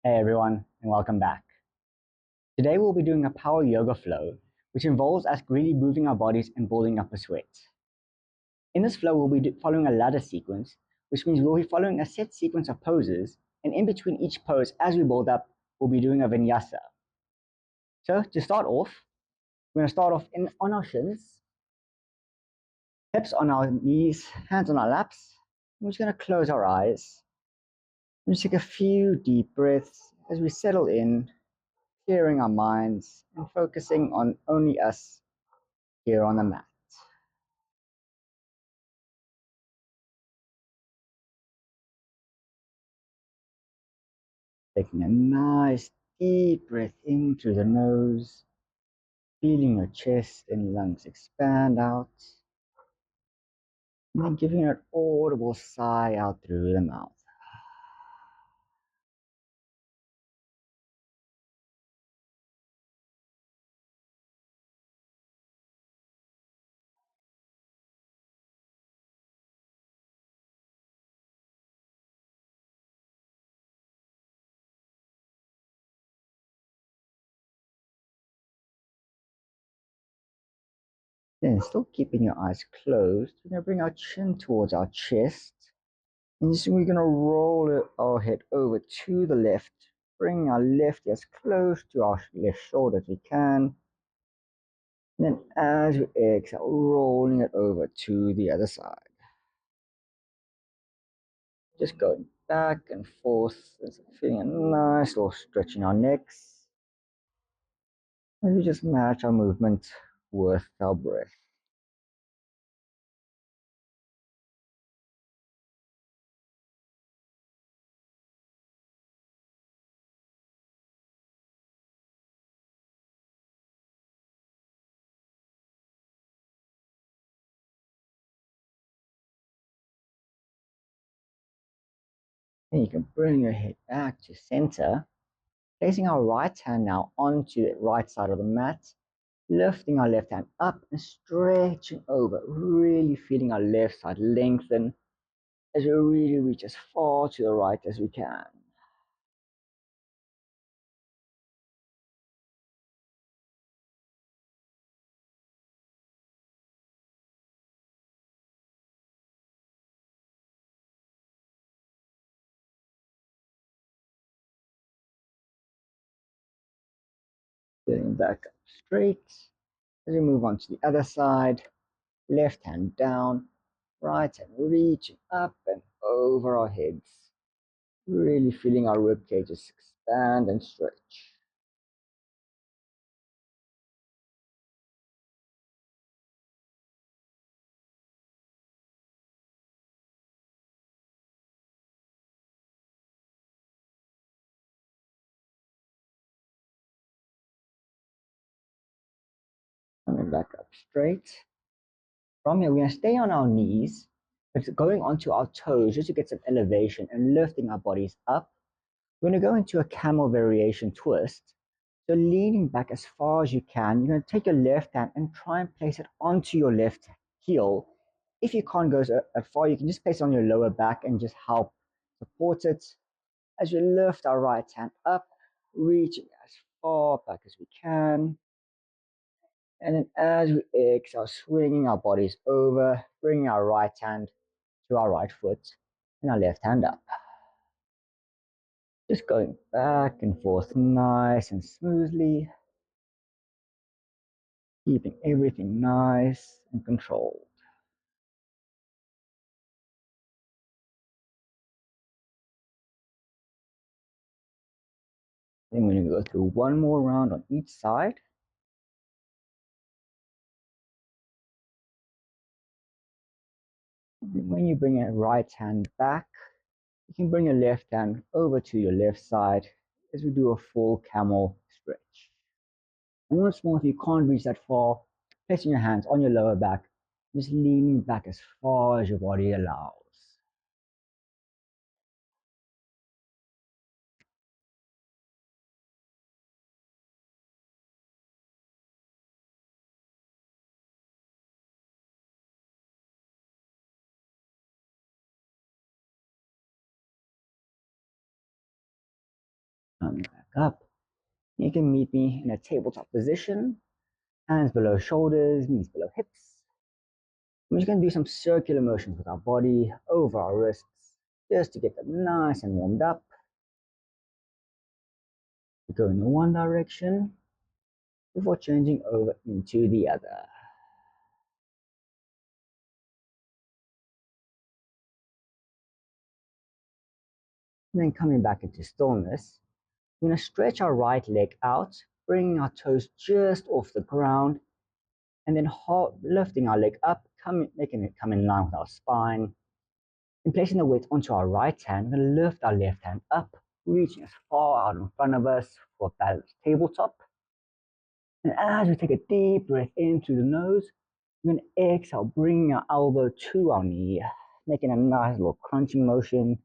Hey everyone, and welcome back. Today we'll be doing a power yoga flow, which involves us really moving our bodies and building up a sweat. In this flow, we'll be following a ladder sequence, which means we'll be following a set sequence of poses, and in between each pose, as we build up, we'll be doing a vinyasa. So to start off, we're going to start off on our shins, hips on our knees, hands on our laps. We're just going to close our eyes. We'll just take a few deep breaths as we settle in, clearing our minds and focusing on only us here on the mat. Taking a nice deep breath in through the nose, feeling your chest and lungs expand out, and then giving an audible sigh out through the mouth. Then, still keeping your eyes closed, we're going to bring our chin towards our chest. And we're going to roll our head over to the left, bring our left as close to our left shoulder as we can. And then as we exhale, rolling it over to the other side. Just going back and forth, feeling a nice little stretch in our necks. And we just match our movement with our breath. And you can bring your head back to center, placing our right hand now onto the right side of the mat, lifting our left hand up and stretching over, really feeling our left side lengthen as we really reach as far to the right as we can. Sitting back up straight. As we move on to the other side, left hand down, right hand reaching up and over our heads. Really feeling our rib cages expand and stretch. Coming back up straight. From here, we're going to stay on our knees, but going onto our toes just to get some elevation and lifting our bodies up. We're going to go into a camel variation twist. So leaning back as far as you can, you're going to take your left hand and try and place it onto your left heel. If you can't go so far, you can just place it on your lower back and just help support it. As we lift our right hand up, reaching as far back as we can. And then as we exhale, swinging our bodies over, bringing our right hand to our right foot and our left hand up. Just going back and forth nice and smoothly, keeping everything nice and controlled. Then we're going to go through one more round on each side. And when you bring your right hand back, you can bring your left hand over to your left side as we do a full camel stretch. And once more, if you can't reach that far, placing your hands on your lower back, just leaning back as far as your body allows. Come back up. You can meet me in a tabletop position, hands below shoulders, knees below hips. We're just going to do some circular motions with our body over our wrists, just to get them nice and warmed up. We go in one direction before changing over into the other. And then coming back into stillness, we're going to stretch our right leg out, bringing our toes just off the ground, and then lifting our leg up, making it come in line with our spine. And placing the weight onto our right hand, we're going to lift our left hand up, reaching as far out in front of us for a balanced tabletop. And as we take a deep breath in through the nose, we're going to exhale, bringing our elbow to our knee, making a nice little crunching motion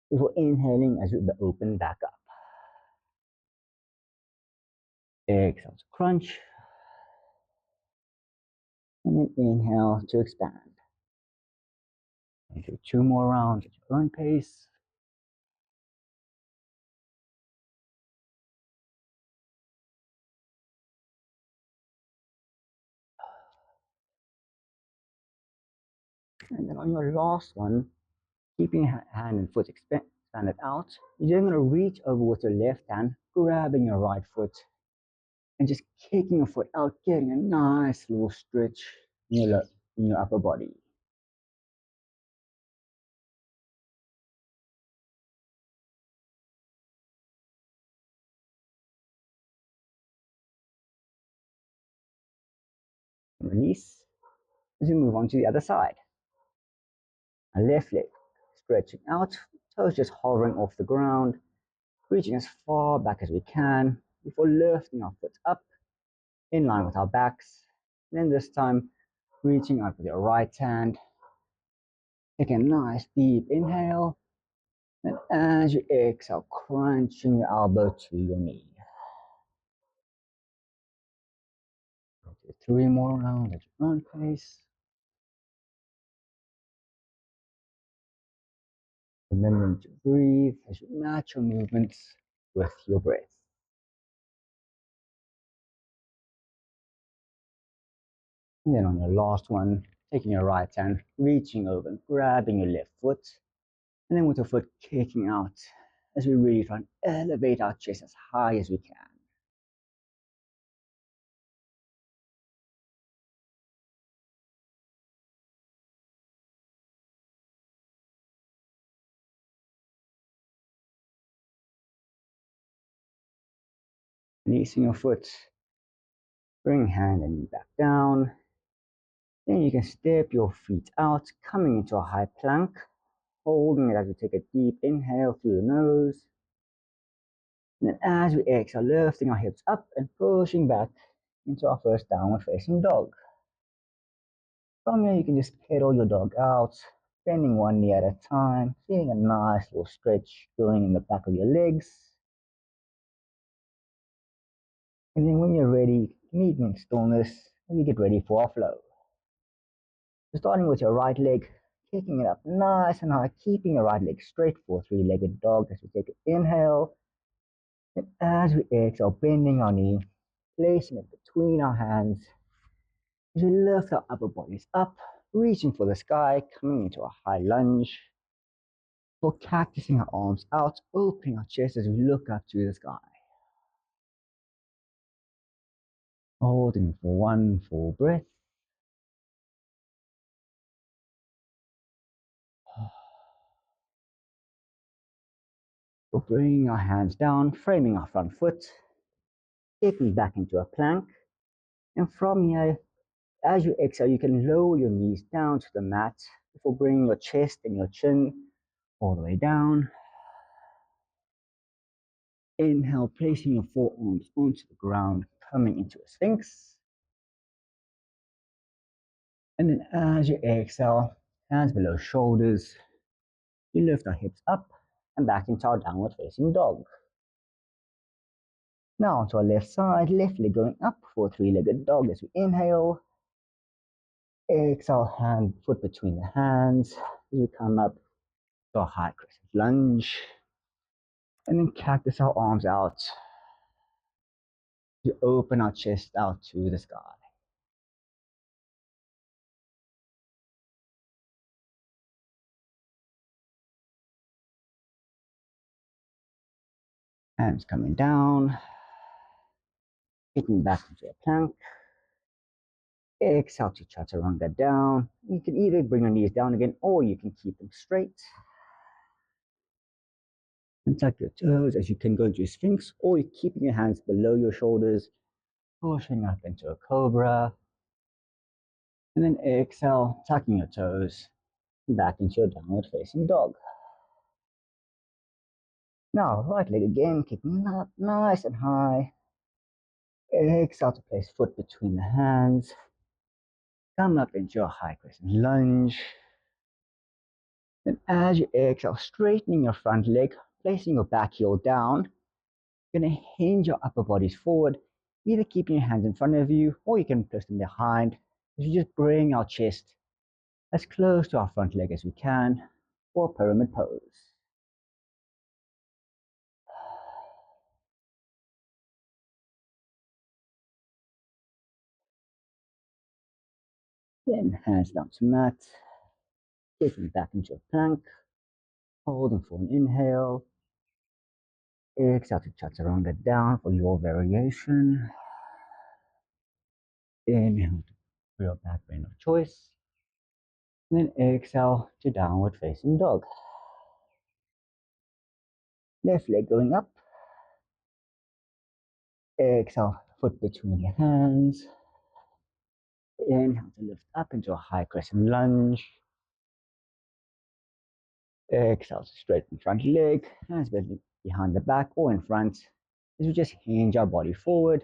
before inhaling as we open back up. Exhale to crunch, and then inhale to expand. And do 2 more rounds at your own pace. And then on your last one, keeping your hand and foot expanded out, you're then going to reach over with your left hand, grabbing your right foot, and just kicking your foot out, getting a nice little stretch in your upper body. Release as we move on to the other side. Our left leg stretching out, toes just hovering off the ground, reaching as far back as we can before lifting our foot up in line with our backs. And then this time, reaching out with your right hand. Take a nice deep inhale. And as you exhale, crunching your elbow to your knee. Do 3 more rounds at your own pace. Remembering to breathe as you match your movements with your breath. And then on your last one, taking your right hand, reaching over and grabbing your left foot. And then with your foot kicking out as we really try and elevate our chest as high as we can. Releasing your foot, bring hand and knee back down. Then you can step your feet out, coming into a high plank, holding it as we take a deep inhale through the nose. And then as we exhale, lifting our hips up and pushing back into our first downward facing dog. From here, you can just pedal your dog out, bending one knee at a time, feeling a nice little stretch going in the back of your legs. And then when you're ready, meet me in stillness and you get ready for our flow. So starting with your right leg, kicking it up nice and high, keeping your right leg straight for a 3-legged dog as we take an inhale. And as we exhale, bending our knee, placing it between our hands. As we lift our upper bodies up, reaching for the sky, coming into a high lunge. Or cactusing our arms out, opening our chest as we look up to the sky. Holding for 1 full breath. We'll bring our hands down, framing our front foot, kicking back into a plank. And from here, as you exhale, you can lower your knees down to the mat before bringing your chest and your chin all the way down. Inhale, placing your forearms onto the ground, coming into a sphinx. And then as you exhale, hands below shoulders, we lift our hips up and back into our downward facing dog. Now onto our left side, left leg going up for a 3-legged dog as we inhale. Exhale, hand, foot between the hands as we come up to a high crescent lunge. And then cactus our arms out to open our chest out to the sky. Hands coming down, hitting back into a plank. Exhale to chaturanga down. You can either bring your knees down again or you can keep them straight. And tuck your toes as you can go into a sphinx, or you're keeping your hands below your shoulders, pushing up into a cobra. And then exhale, tucking your toes back into your downward facing dog. Now, right leg again, kicking up nice and high. Exhale to place foot between the hands. Come up into your high crescent lunge. Then as you exhale, straightening your front leg, placing your back heel down. You're going to hinge your upper bodies forward, either keeping your hands in front of you or you can place them behind. As you just bring our chest as close to our front leg as we can for pyramid pose. Then hands down to mat, taking back into a plank, holding for an inhale. Exhale to chaturanga down for your variation. Inhale for your back bend of choice. And then exhale to downward facing dog. Left leg going up. Exhale, foot between your hands. Inhale to lift up into a high crescent lunge. Exhale to straighten front leg, hands behind the back or in front. As we just hinge our body forward.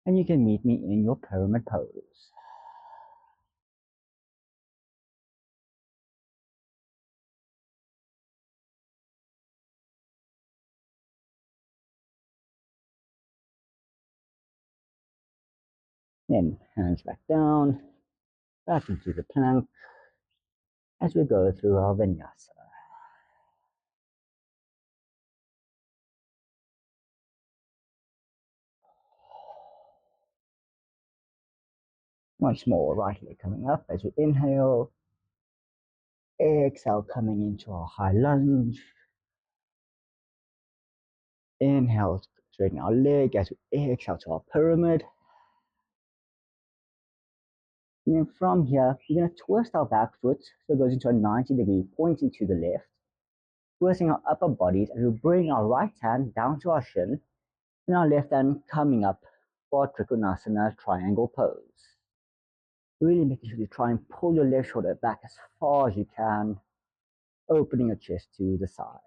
And you can meet me in your pyramid pose. Then hands back down, back into the plank as we go through our vinyasa. Once more, right leg coming up as we inhale. Exhale, coming into our high lunge. Inhale, straighten our leg as we exhale to our pyramid. And then from here, we're going to twist our back foot so it goes into a 90-degree pointing to the left. Twisting our upper bodies as we bring our right hand down to our shin and our left hand coming up for our Trikonasana triangle pose. Really making sure you try and pull your left shoulder back as far as you can, opening your chest to the side.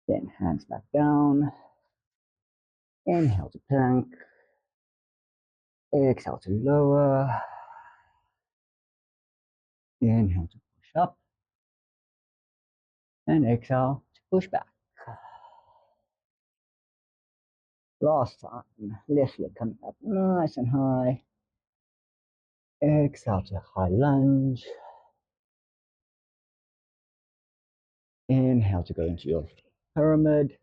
Then hands back down. Inhale to plank. Exhale to lower. Inhale to push up. And exhale to push back. Last time, left leg coming up nice and high. Exhale to high lunge. Inhale to go into your pyramid.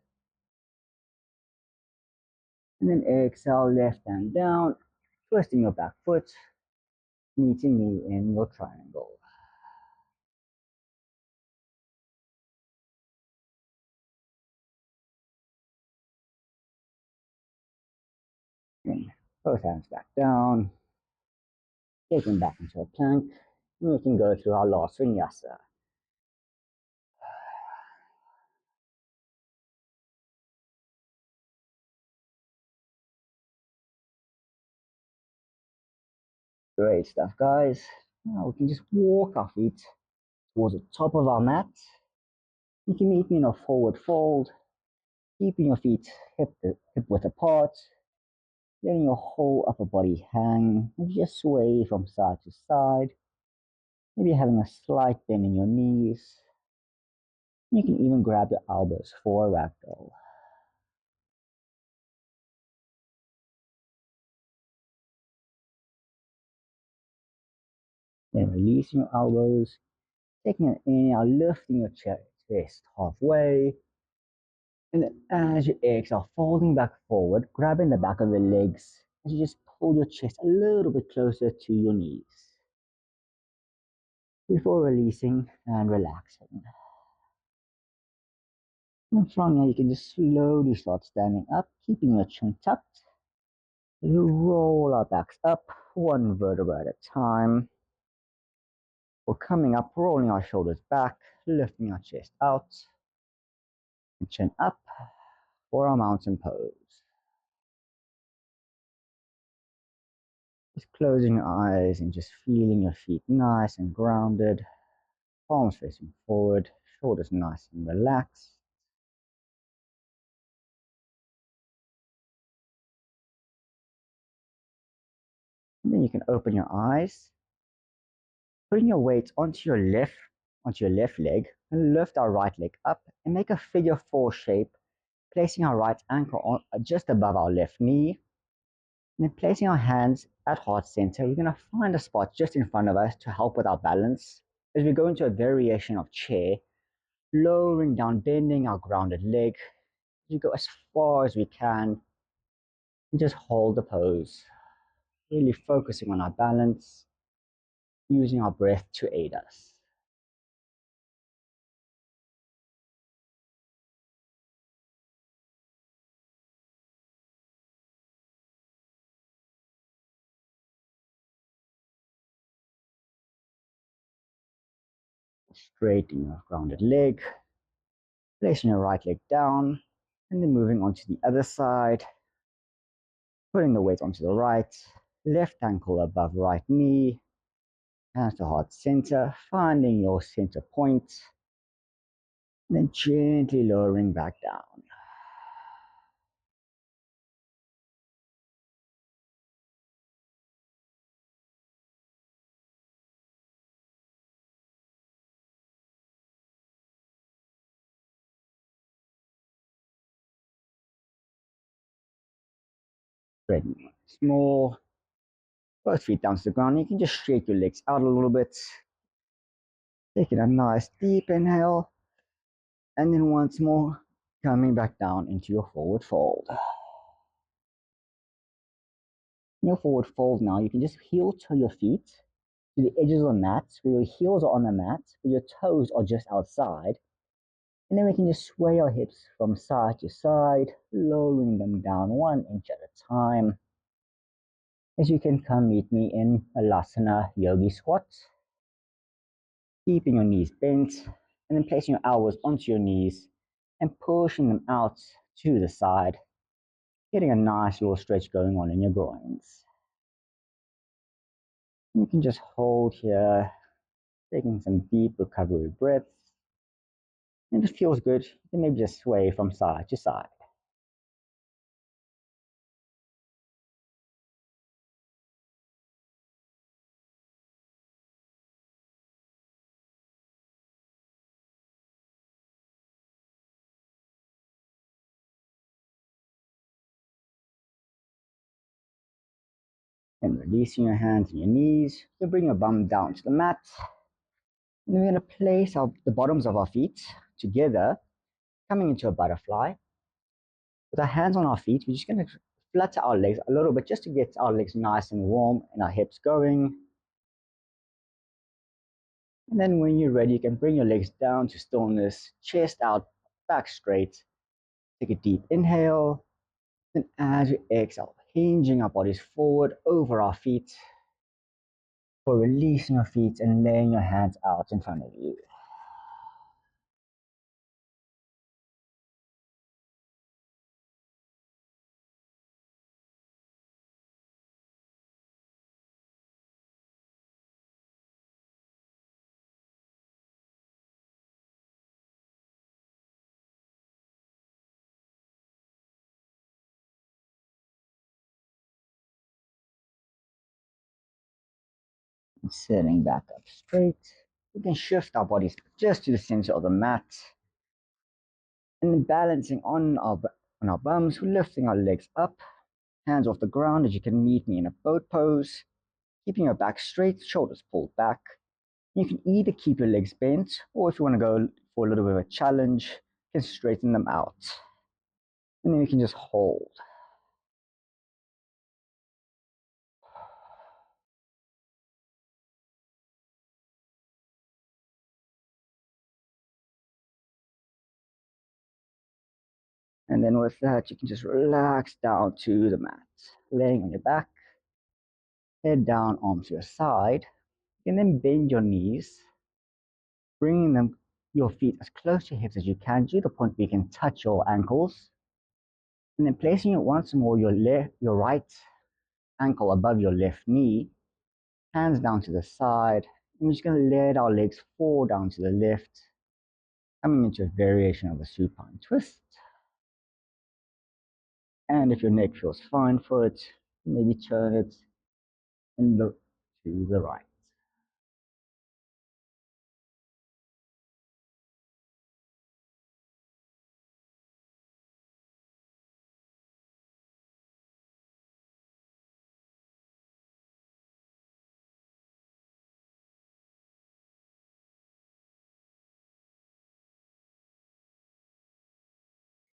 And then exhale, left hand down, twisting your back foot, meeting me in your triangle. And both hands back down, taking back into a plank, and we can go through our last vinyasa. Great stuff, guys. Now we can just walk our feet towards the top of our mat. You can meet me in a forward fold, keeping your feet hip width apart, letting your whole upper body hang and just sway from side to side. Maybe having a slight bend in your knees. You can even grab your elbows for a ragdoll. Then releasing your elbows, taking an inhale, lifting your chest halfway. And then as you exhale, folding back forward, grabbing the back of the legs as you just pull your chest a little bit closer to your knees before releasing and relaxing. And from here, you can just slowly start standing up, keeping your chin tucked. You roll our backs up, one vertebra at a time. We're coming up, rolling our shoulders back, lifting our chest out, and chin up for our mountain pose. Just closing your eyes and just feeling your feet nice and grounded, palms facing forward, shoulders nice and relaxed. And then you can open your eyes, putting your weight onto your left leg, and lift our right leg up and make a figure 4 shape, placing our right ankle on, just above our left knee. And then placing our hands at heart center, we're going to find a spot just in front of us to help with our balance as we go into a variation of chair, lowering down, bending our grounded leg. You go as far as we can and just hold the pose, really focusing on our balance, using our breath to aid us. Straighten your grounded leg, placing your right leg down, and then moving on to the other side, putting the weight onto the right, left ankle above right knee, hands to heart center, finding your center point, and then gently lowering back down. Straighten small, both feet down to the ground. You can just shake your legs out a little bit, taking a nice deep inhale, and then once more, coming back down into your forward fold. In your forward fold now, you can just heel toe your feet to the edges of the mat, where your heels are on the mat, but your toes are just outside. And then we can just sway our hips from side to side, lowering them down 1 inch at a time. As you can come meet me in Alasana Yogi Squat, keeping your knees bent, and then placing your elbows onto your knees and pushing them out to the side, getting a nice little stretch going on in your groins. You can just hold here, taking some deep recovery breaths. And if it feels good, you can maybe just sway from side to side. And releasing your hands and your knees, you bring your bum down to the mat. And we're going to place the bottoms of our feet together, coming into a butterfly. With our hands on our feet, we're just going to flutter our legs a little bit just to get our legs nice and warm and our hips going. And then when you're ready, you can bring your legs down to stillness, chest out, back straight. Take a deep inhale. Then as we exhale, hinging our bodies forward over our feet, for releasing your feet and laying your hands out in front of you. And sitting back up straight, we can shift our bodies just to the center of the mat. And then balancing on our bums, we're lifting our legs up, hands off the ground as you can meet me in a boat pose. keeping your back straight, shoulders pulled back. You can either keep your legs bent, or if you want to go for a little bit of a challenge, you can straighten them out. And then you can just hold. And then with that, you can just relax down to the mat, laying on your back, head down, arms to your side. You can then bend your knees, bringing your feet as close to your hips as you can to the point where you can touch your ankles. And then placing it once more your right ankle above your left knee, hands down to the side. And we're just going to let our legs fall down to the left, coming into a variation of a supine twist. And if your neck feels fine for it, maybe turn it and look to the right.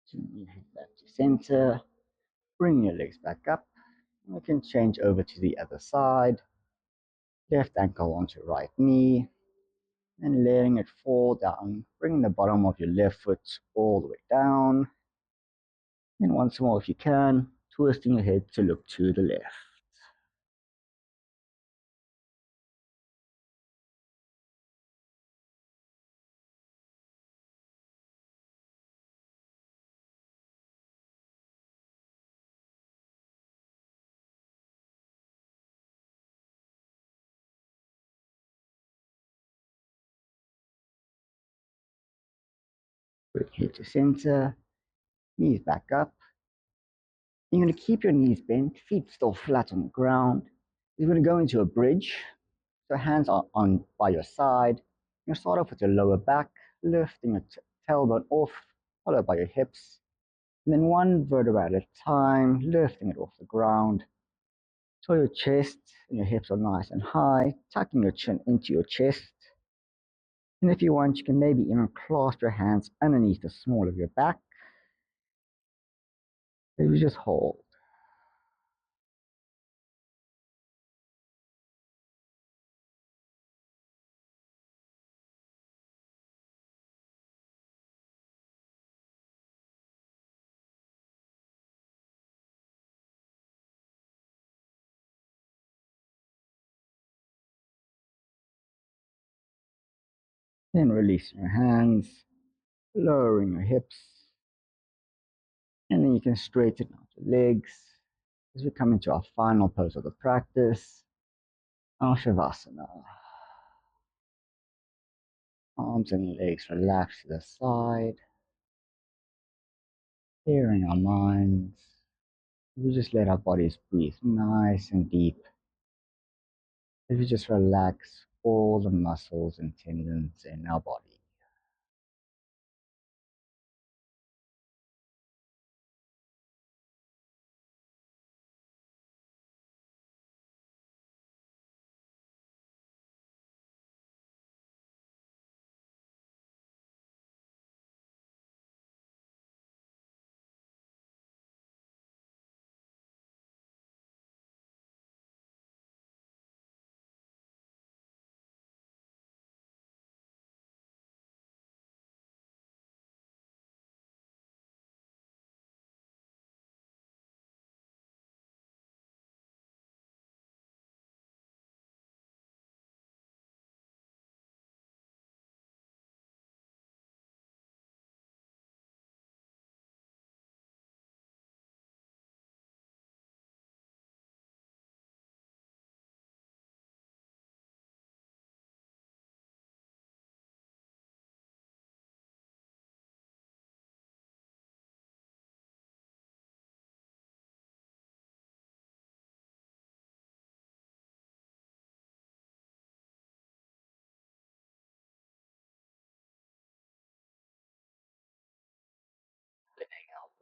So you head back to center, bring your legs back up. We can change over to the other side. Left ankle onto right knee, and letting it fall down, bringing the bottom of your left foot all the way down. And once more, if you can, twisting your head to look to the left. Bring head to center, knees back up. You're going to keep your knees bent, feet still flat on the ground. You're going to go into a bridge. So hands are on by your side. You're going to start off with your lower back, lifting your tailbone off, followed by your hips. And then one vertebra at a time, lifting it off the ground. So your chest and your hips are nice and high, tucking your chin into your chest. And if you want, you can maybe even clasp your hands underneath the small of your back. And you just hold. Then releasing your hands, lowering your hips. And then you can straighten out your legs as we come into our final pose of the practice, our Shavasana. Arms and legs relax to the side, clearing our minds. We just let our bodies breathe nice and deep. If we just relax all the muscles and tendons in our body.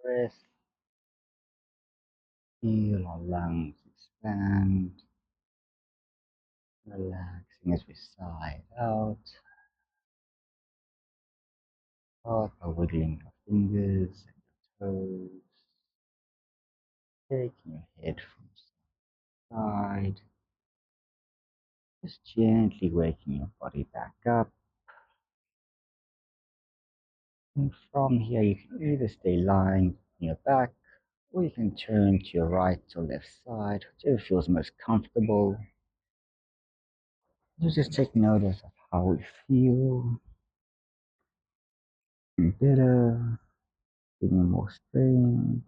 Breath, feel our lungs expand. Relaxing as we sigh out. Start by wiggling your fingers and your toes. Taking your head from side. Just gently waking your body back up. And from here, you can either stay lying on your back, or you can turn to your right or left side, whichever feels most comfortable. You just take notice of how we feel. Better, feeling more strained.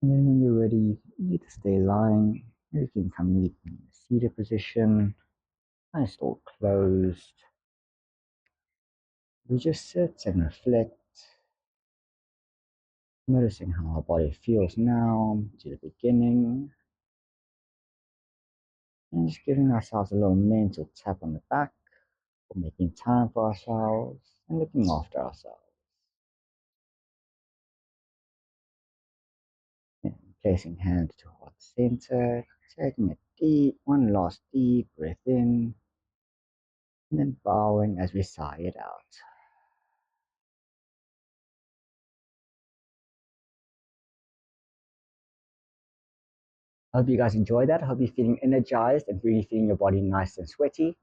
And then when you're ready, you can either stay lying, or you can come meet in a seated position, eyes all closed. We just sit and reflect, noticing how our body feels now to the beginning, and just giving ourselves a little mental tap on the back for making time for ourselves and looking after ourselves. And placing hands to heart center, taking a one last deep breath in, and then bowing as we sigh it out. I hope you guys enjoyed that. I hope you're feeling energized and really feeling your body nice and sweaty.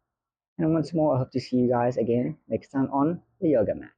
And once more, I hope to see you guys again next time on the Yoga Mat.